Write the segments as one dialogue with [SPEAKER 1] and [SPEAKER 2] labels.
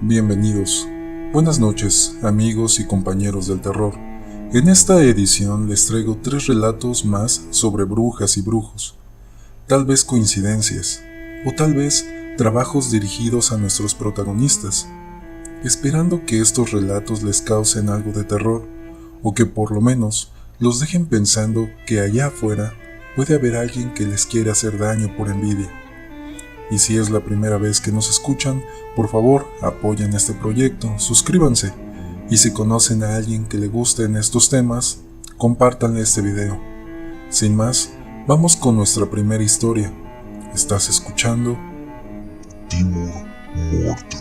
[SPEAKER 1] Bienvenidos. Buenas noches, amigos y compañeros del terror. En esta edición les traigo 3 relatos más sobre brujas y brujos. Tal vez coincidencias, o tal vez trabajos dirigidos a nuestros protagonistas, esperando que estos relatos les causen algo de terror, o que por lo menos los dejen pensando que allá afuera puede haber alguien que les quiere hacer daño por envidia. Y si es la primera vez que nos escuchan, por favor apoyen este proyecto, suscríbanse, y si conocen a alguien que le gusten estos temas, compártanle este video. Sin más, vamos con nuestra primera historia. ¿Estás escuchando?
[SPEAKER 2] Timur Mortem.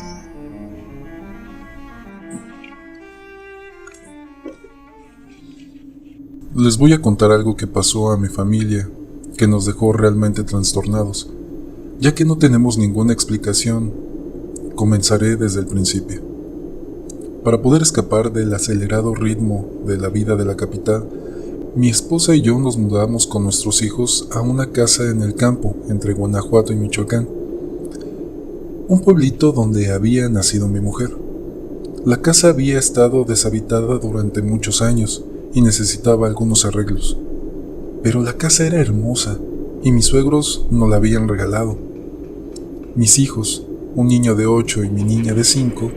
[SPEAKER 1] Les voy a contar algo que pasó a mi familia, que nos dejó realmente trastornados. Ya que no tenemos ninguna explicación, comenzaré desde el principio. Para poder escapar del acelerado ritmo de la vida de la capital, mi esposa y yo nos mudamos con nuestros hijos a una casa en el campo entre Guanajuato y Michoacán, un pueblito donde había nacido mi mujer. La casa había estado deshabitada durante muchos años y necesitaba algunos arreglos, pero la casa era hermosa y mis suegros nos la habían regalado. Mis hijos, un niño de 8 y mi niña de 5,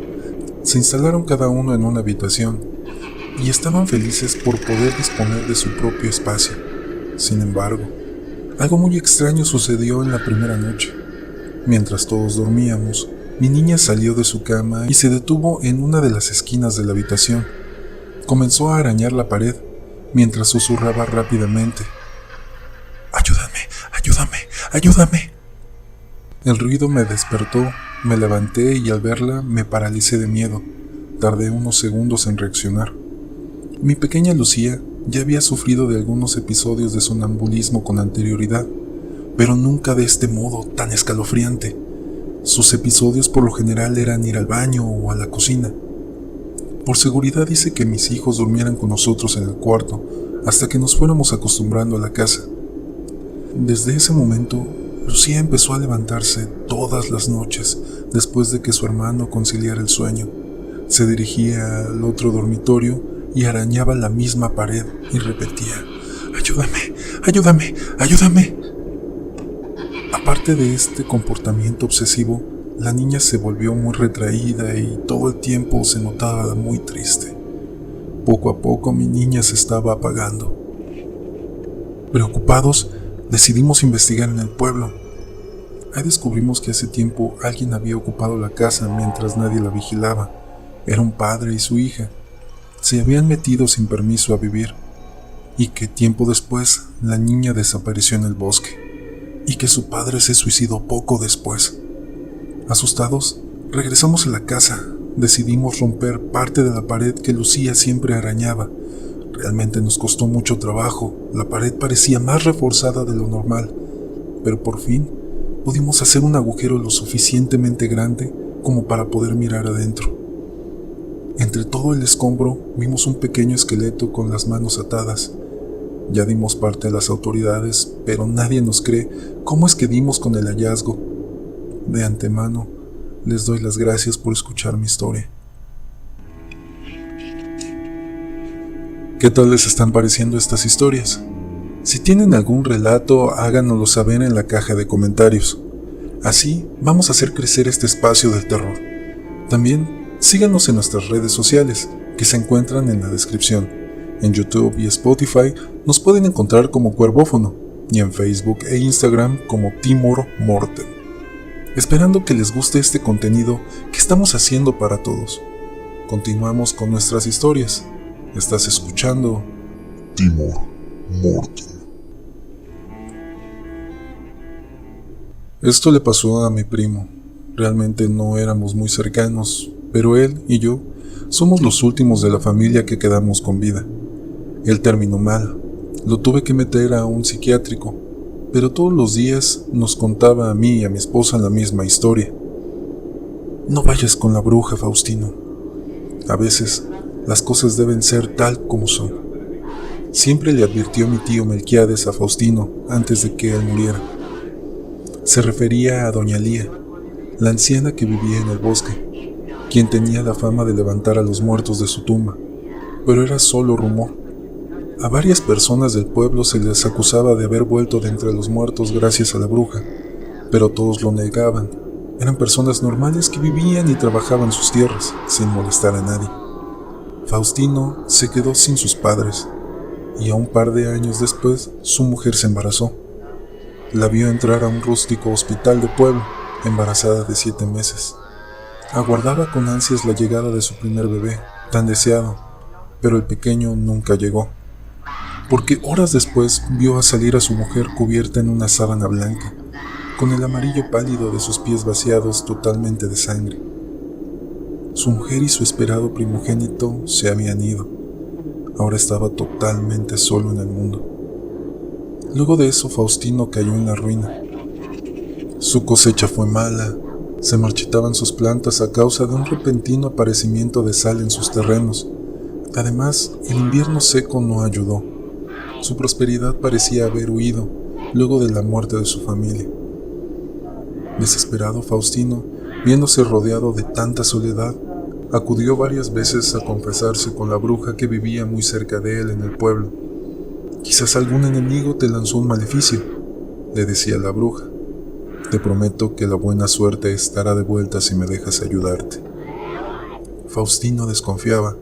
[SPEAKER 1] se instalaron cada uno en una habitación y estaban felices por poder disponer de su propio espacio. Sin embargo, algo muy extraño sucedió en la primera noche. Mientras todos dormíamos, mi niña salió de su cama y se detuvo en una de las esquinas de la habitación. Comenzó a arañar la pared mientras susurraba rápidamente: «¡Ayúdame! ¡Ayúdame! ¡Ayúdame!». El ruido me despertó, me levanté y al verla me paralicé de miedo. Tardé unos segundos en reaccionar. Mi pequeña Lucía ya había sufrido de algunos episodios de sonambulismo con anterioridad, pero nunca de este modo tan escalofriante. Sus episodios por lo general eran ir al baño o a la cocina. Por seguridad hice que mis hijos durmieran con nosotros en el cuarto hasta que nos fuéramos acostumbrando a la casa. Desde ese momento, Lucía empezó a levantarse todas las noches después de que su hermano conciliara el sueño. Se dirigía al otro dormitorio y arañaba la misma pared y repetía: «¡Ayúdame! ¡Ayúdame! ¡Ayúdame!». Aparte de este comportamiento obsesivo, la niña se volvió muy retraída y todo el tiempo se notaba muy triste. Poco a poco mi niña se estaba apagando. Preocupados, decidimos investigar en el pueblo. Ahí descubrimos que hace tiempo alguien había ocupado la casa mientras nadie la vigilaba. Era un padre y su hija. Se habían metido sin permiso a vivir, y que tiempo después la niña desapareció en el bosque, y que su padre se suicidó poco después. Asustados, regresamos a la casa. Decidimos romper parte de la pared que Lucía siempre arañaba. Realmente nos costó mucho trabajo, la pared parecía más reforzada de lo normal, pero por fin pudimos hacer un agujero lo suficientemente grande como para poder mirar adentro. Entre todo el escombro vimos un pequeño esqueleto con las manos atadas. Ya dimos parte a las autoridades, pero nadie nos cree cómo es que dimos con el hallazgo. De antemano, les doy las gracias por escuchar mi historia. ¿Qué tal les están pareciendo estas historias? Si tienen algún relato, háganoslo saber en la caja de comentarios. Así vamos a hacer crecer este espacio del terror. También síganos en nuestras redes sociales, que se encuentran en la descripción. En YouTube y Spotify nos pueden encontrar como Cuervófono, y en Facebook e Instagram como Timur Mortem. Esperando que les guste este contenido que estamos haciendo para todos. Continuamos con nuestras historias. ¿Estás escuchando?
[SPEAKER 2] Timur Mortem.
[SPEAKER 1] Esto le pasó a mi primo. Realmente no éramos muy cercanos, pero él y yo somos los últimos de la familia que quedamos con vida. Él terminó mal. Lo tuve que meter a un psiquiátrico, pero todos los días nos contaba a mí y a mi esposa la misma historia. No vayas con la bruja, Faustino. A veces las cosas deben ser tal como son. Siempre le advirtió mi tío Melquiades a Faustino antes de que él muriera. Se refería a doña Lía, la anciana que vivía en el bosque, quien tenía la fama de levantar a los muertos de su tumba, pero era solo rumor. A varias personas del pueblo se les acusaba de haber vuelto de entre los muertos gracias a la bruja, pero todos lo negaban. Eran personas normales que vivían y trabajaban sus tierras, sin molestar a nadie. Faustino se quedó sin sus padres, y a un par de años después su mujer se embarazó. La vio entrar a un rústico hospital de pueblo, embarazada de 7 meses. Aguardaba con ansias la llegada de su primer bebé, tan deseado, pero el pequeño nunca llegó, porque horas después vio a salir a su mujer cubierta en una sábana blanca, con el amarillo pálido de sus pies vaciados totalmente de sangre. Su mujer y su esperado primogénito se habían ido. Ahora estaba totalmente solo en el mundo. Luego de eso, Faustino cayó en la ruina. Su cosecha fue mala, se marchitaban sus plantas a causa de un repentino aparecimiento de sal en sus terrenos. Además, el invierno seco no ayudó. Su prosperidad parecía haber huido luego de la muerte de su familia. Desesperado, Faustino, viéndose rodeado de tanta soledad, acudió varias veces a confesarse con la bruja que vivía muy cerca de él en el pueblo. «Quizás algún enemigo te lanzó un maleficio», le decía la bruja. «Te prometo que la buena suerte estará de vuelta si me dejas ayudarte». Faustino desconfiaba.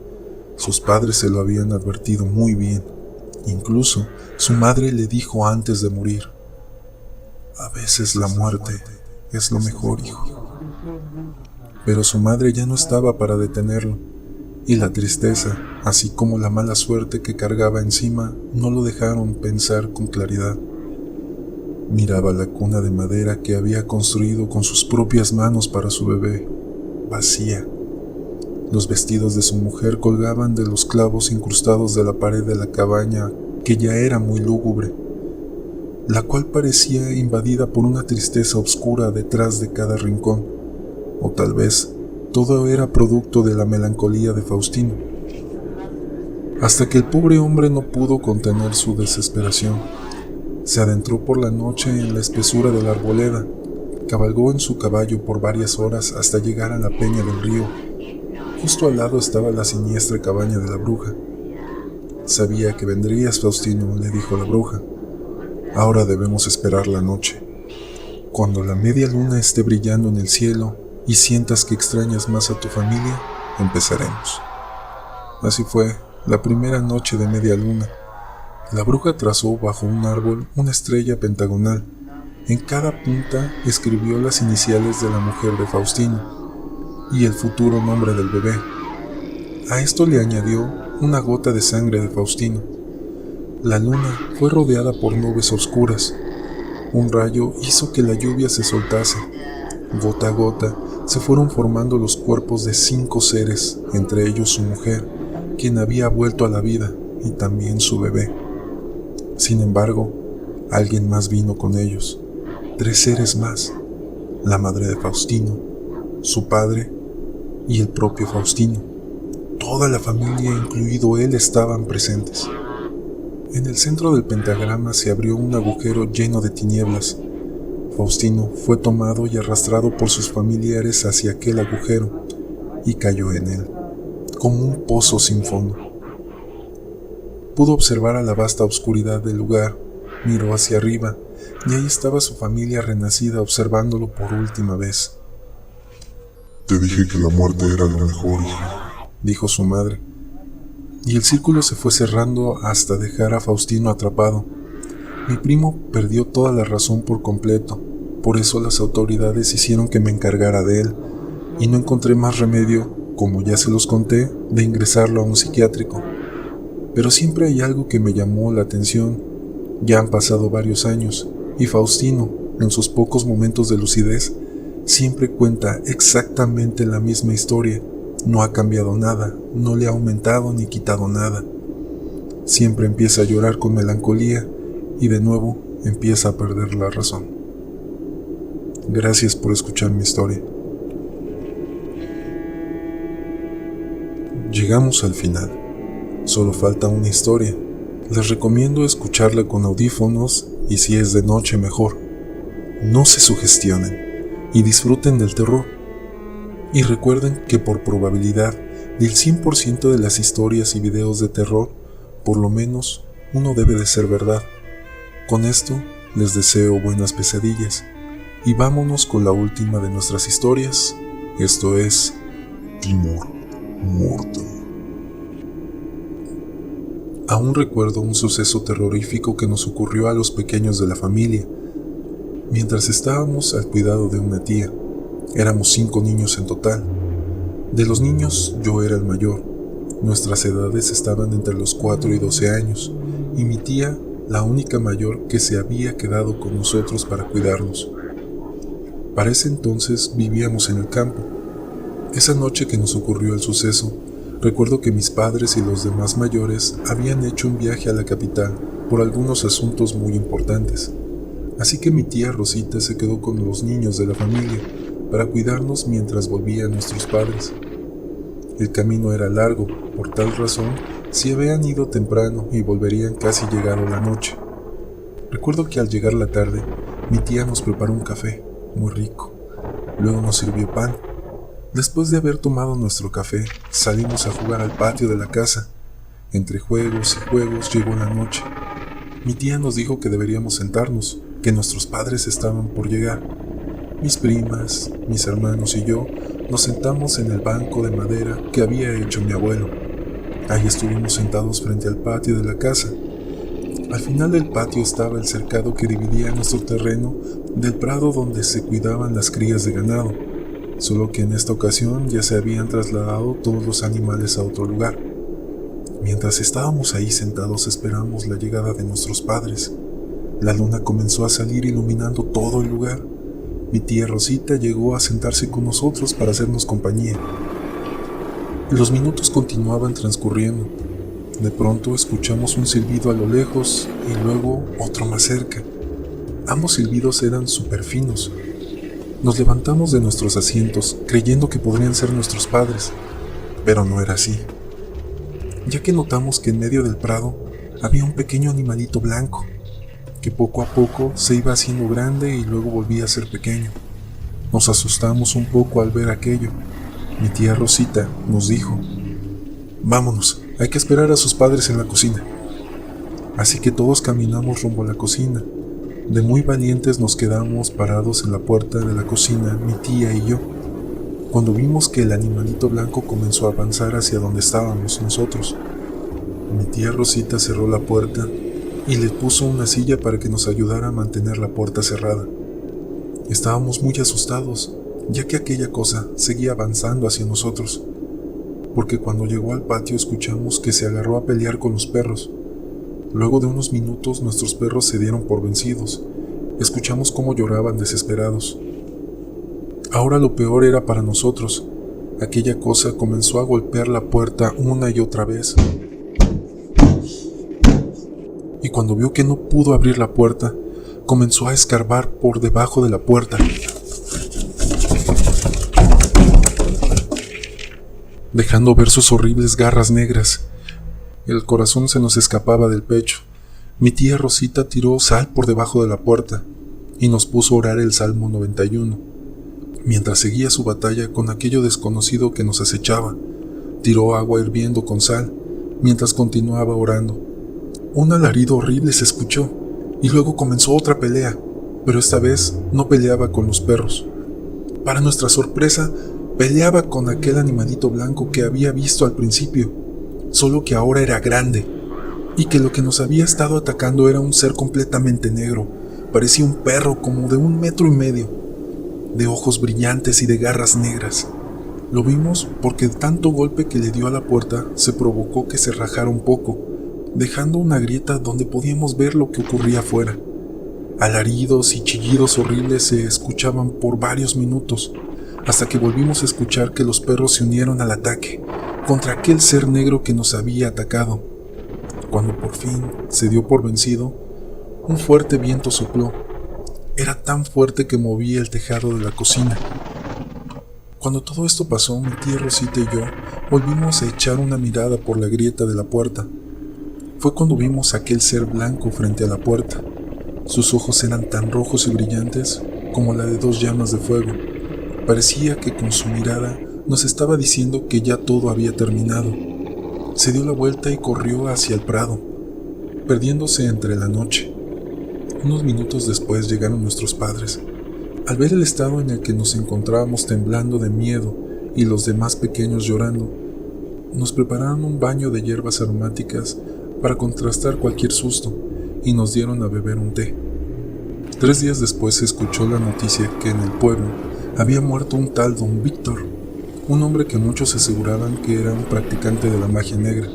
[SPEAKER 1] Sus padres se lo habían advertido muy bien. Incluso su madre le dijo antes de morir: «A veces la muerte es lo mejor, hijo». Pero su madre ya no estaba para detenerlo, y la tristeza, así como la mala suerte que cargaba encima, no lo dejaron pensar con claridad. Miraba la cuna de madera que había construido con sus propias manos para su bebé, vacía. Los vestidos de su mujer colgaban de los clavos incrustados de la pared de la cabaña, que ya era muy lúgubre, la cual parecía invadida por una tristeza oscura detrás de cada rincón, o tal vez todo era producto de la melancolía de Faustino. Hasta que el pobre hombre no pudo contener su desesperación. Se adentró por la noche en la espesura de la arboleda, cabalgó en su caballo por varias horas hasta llegar a la peña del río. Justo al lado estaba la siniestra cabaña de la bruja. «Sabía que vendrías, Faustino», le dijo la bruja. «Ahora debemos esperar la noche. Cuando la media luna esté brillando en el cielo y sientas que extrañas más a tu familia, empezaremos». Así fue, la primera noche de media luna. La bruja trazó bajo un árbol una estrella pentagonal. En cada punta escribió las iniciales de la mujer de Faustino y el futuro nombre del bebé. A esto le añadió una gota de sangre de Faustino. La luna fue rodeada por nubes oscuras. Un rayo hizo que la lluvia se soltase. Gota a gota se fueron formando los cuerpos de 5 seres, entre ellos su mujer, quien había vuelto a la vida, y también su bebé. Sin embargo, alguien más vino con ellos. 3 seres más: la madre de Faustino, su padre y el propio Faustino. Toda la familia, incluido él, estaban presentes. En el centro del pentagrama se abrió un agujero lleno de tinieblas. Faustino fue tomado y arrastrado por sus familiares hacia aquel agujero y cayó en él, como un pozo sin fondo. Pudo observar a la vasta oscuridad del lugar, miró hacia arriba y ahí estaba su familia renacida observándolo por última vez.
[SPEAKER 2] Te dije que la muerte era lo mejor, hijo,
[SPEAKER 1] dijo su madre. Y el círculo se fue cerrando hasta dejar a Faustino atrapado. Mi primo perdió toda la razón por completo, por eso las autoridades hicieron que me encargara de él, y no encontré más remedio, como ya se los conté, de ingresarlo a un psiquiátrico. Pero siempre hay algo que me llamó la atención. Ya han pasado varios años, y Faustino, en sus pocos momentos de lucidez, siempre cuenta exactamente la misma historia. No ha cambiado nada, no le ha aumentado ni quitado nada. Siempre empieza a llorar con melancolía y de nuevo empieza a perder la razón. Gracias por escuchar mi historia. Llegamos al final. Solo falta una historia. Les recomiendo escucharla con audífonos y si es de noche mejor. No se sugestionen y disfruten del terror. Y recuerden que por probabilidad del 100% de las historias y videos de terror, por lo menos uno debe de ser verdad. Con esto, les deseo buenas pesadillas. Y vámonos con la última de nuestras historias. Esto es
[SPEAKER 2] Timor Mortem.
[SPEAKER 1] Aún recuerdo un suceso terrorífico que nos ocurrió a los pequeños de la familia. Mientras estábamos al cuidado de una tía, éramos 5 niños en total. De los niños, yo era el mayor. Nuestras edades estaban entre los 4 y 12 años, y mi tía, la única mayor que se había quedado con nosotros para cuidarnos. Para ese entonces vivíamos en el campo. Esa noche que nos ocurrió el suceso, recuerdo que mis padres y los demás mayores habían hecho un viaje a la capital por algunos asuntos muy importantes. Así que mi tía Rosita se quedó con los niños de la familia para cuidarnos mientras volvían nuestros padres. El camino era largo, por tal razón, si habían ido temprano y volverían casi llegado la noche. Recuerdo que al llegar la tarde, mi tía nos preparó un café, muy rico. Luego nos sirvió pan. Después de haber tomado nuestro café, salimos a jugar al patio de la casa. Entre juegos y juegos llegó la noche. Mi tía nos dijo que deberíamos sentarnos, que nuestros padres estaban por llegar. Mis primas, mis hermanos y yo nos sentamos en el banco de madera que había hecho mi abuelo. Ahí estuvimos sentados frente al patio de la casa. Al final del patio estaba el cercado que dividía nuestro terreno del prado donde se cuidaban las crías de ganado, solo que en esta ocasión ya se habían trasladado todos los animales a otro lugar. Mientras estábamos ahí sentados esperamos la llegada de nuestros padres. La luna comenzó a salir iluminando todo el lugar. Mi tía Rosita llegó a sentarse con nosotros para hacernos compañía. Los minutos continuaban transcurriendo. De pronto escuchamos un silbido a lo lejos y luego otro más cerca. Ambos silbidos eran súper finos. Nos levantamos de nuestros asientos creyendo que podrían ser nuestros padres, pero no era así, ya que notamos que en medio del prado había un pequeño animalito blanco, que poco a poco se iba haciendo grande y luego volvía a ser pequeño. Nos asustamos un poco al ver aquello. Mi tía Rosita nos dijo: «Vámonos, hay que esperar a sus padres en la cocina». Así que todos caminamos rumbo a la cocina. De muy valientes nos quedamos parados en la puerta de la cocina, mi tía y yo, cuando vimos que el animalito blanco comenzó a avanzar hacia donde estábamos nosotros. Mi tía Rosita cerró la puerta y le puso una silla para que nos ayudara a mantener la puerta cerrada. Estábamos muy asustados, ya que aquella cosa seguía avanzando hacia nosotros, porque cuando llegó al patio escuchamos que se agarró a pelear con los perros. Luego de unos minutos nuestros perros se dieron por vencidos. Escuchamos cómo lloraban desesperados. Ahora lo peor era para nosotros. Aquella cosa comenzó a golpear la puerta una y otra vez. Y cuando vio que no pudo abrir la puerta, comenzó a escarbar por debajo de la puerta, dejando ver sus horribles garras negras. El corazón se nos escapaba del pecho. Mi tía Rosita tiró sal por debajo de la puerta y nos puso a orar el Salmo 91, mientras seguía su batalla con aquello desconocido que nos acechaba. Tiró agua hirviendo con sal, mientras continuaba orando. Un alarido horrible se escuchó, y luego comenzó otra pelea, pero esta vez no peleaba con los perros. Para nuestra sorpresa, peleaba con aquel animalito blanco que había visto al principio, solo que ahora era grande, y que lo que nos había estado atacando era un ser completamente negro. Parecía un perro como de 1,5 metros, de ojos brillantes y de garras negras. Lo vimos porque el tanto golpe que le dio a la puerta se provocó que se rajara un poco, dejando una grieta donde podíamos ver lo que ocurría afuera. Alaridos y chillidos horribles se escuchaban por varios minutos, hasta que volvimos a escuchar que los perros se unieron al ataque contra aquel ser negro que nos había atacado. Cuando por fin se dio por vencido, un fuerte viento sopló. Era tan fuerte que movía el tejado de la cocina. Cuando todo esto pasó, mi tía Rosita y yo volvimos a echar una mirada por la grieta de la puerta. Fue cuando vimos a aquel ser blanco frente a la puerta. Sus ojos eran tan rojos y brillantes como la de 2 llamas de fuego. Parecía que con su mirada nos estaba diciendo que ya todo había terminado. Se dio la vuelta y corrió hacia el prado, perdiéndose entre la noche. Unos minutos después llegaron nuestros padres. Al ver el estado en el que nos encontrábamos temblando de miedo y los demás pequeños llorando, nos prepararon un baño de hierbas aromáticas para contrastar cualquier susto y nos dieron a beber un té. 3 días después se escuchó la noticia que en el pueblo había muerto un tal don Víctor, un hombre que muchos aseguraban que era un practicante de la magia negra,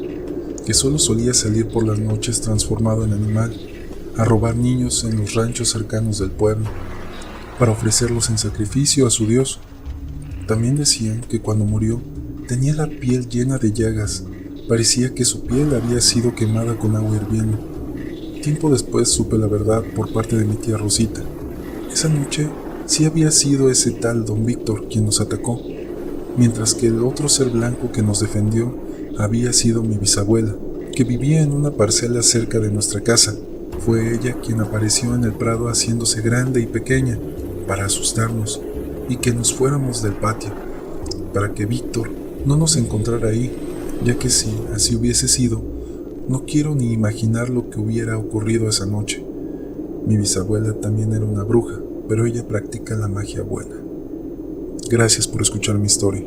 [SPEAKER 1] que solo solía salir por las noches transformado en animal, a robar niños en los ranchos cercanos del pueblo, para ofrecerlos en sacrificio a su dios. También decían que cuando murió tenía la piel llena de llagas, parecía que su piel había sido quemada con agua hirviendo. Tiempo después supe la verdad por parte de mi tía Rosita. Esa noche sí había sido ese tal don Víctor quien nos atacó, mientras que el otro ser blanco que nos defendió había sido mi bisabuela, que vivía en una parcela cerca de nuestra casa. Fue ella quien apareció en el prado haciéndose grande y pequeña para asustarnos y que nos fuéramos del patio, para que Víctor no nos encontrara ahí, ya que si así hubiese sido, no quiero ni imaginar lo que hubiera ocurrido esa noche. Mi bisabuela también era una bruja, pero ella practica la magia buena. Gracias por escuchar mi historia.